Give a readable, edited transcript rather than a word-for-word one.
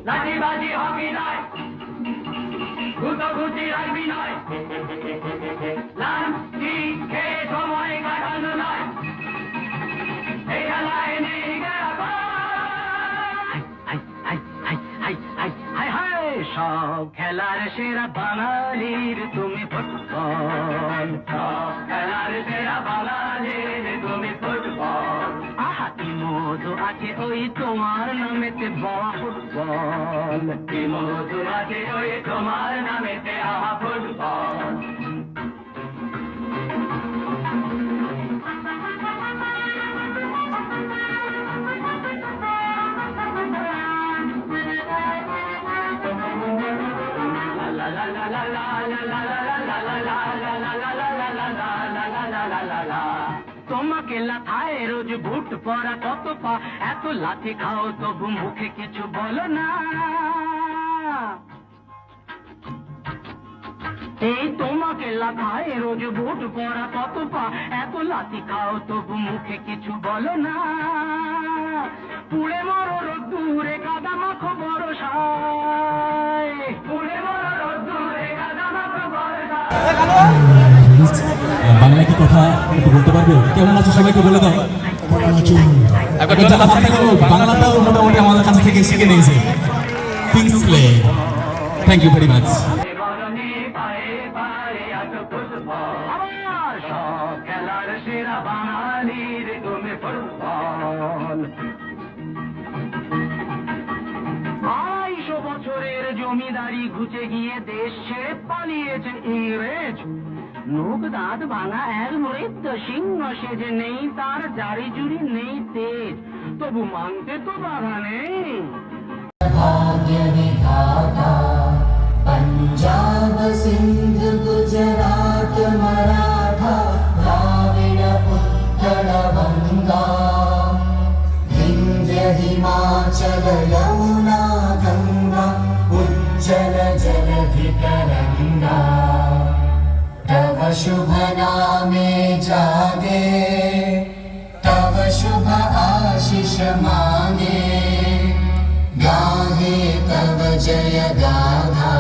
লাঠিবাজি হবি নয়, ঘুষি রাখবি নয়, লাঠি খেয়ে সময় কাটানো নয়, এই খেলায় নেই সব খেলার সেরা বাঙালির তুমি ফুটবল, সব খেলার সেরা বাঙালির তুমি ফুটবল। আহা কি মধু আছে ওই তোমার নামেতে বাবা ফুটবল, কি মধু আছে ওই তোমার নামেতে আহা ফুটবল। তোমাকে লাথায় রোজ বুট পরা কত পা, এত লাথি খাও তবু মুখে কিছু বলো না। এই তোমাকে লাথায় রোজ বুট পরা কত পা, এত লাথি খাও তবু মুখে কিছু বলো না। পুড়ে মরো রোদ্দুরে কাদা মাখো বরসায়, পুড়ে মরো রোদ্দুরে কাদা মাখো বরসায়। বাংলা কি কথা একটু বলতে পারবে? কেমন আছো সবাইকে বলে দাও। বাংলাটাও মোটামুটি আমাদের কাছ থেকে শিখে নিয়েছে। Kingsley, thank you very much. খেলার সেরা বাঙালির তুমি ফুটবল। 250 বছরের জমিদারি ঘুচে গিয়ে দেশ ছেড়ে পালিয়েছে ইংরেজ। মুখ দাঁত ভাঙা এক মৃত্যু সিংহ সেজে, নেই তার জারি জুড়ি নেই তেজ, তবু মানতে তো বাধা নেই। भाग्य विधाता पंजाब सिंध गुजरात मराठा द्राविड़ उत्कल बंगा विंध्य हिमाचल यमुना गंगा उज्जल जलधि तरंगा। तव शुभ नामे जागे, तव शुभ आशीष मांगे, गाहे तव जय गाथा।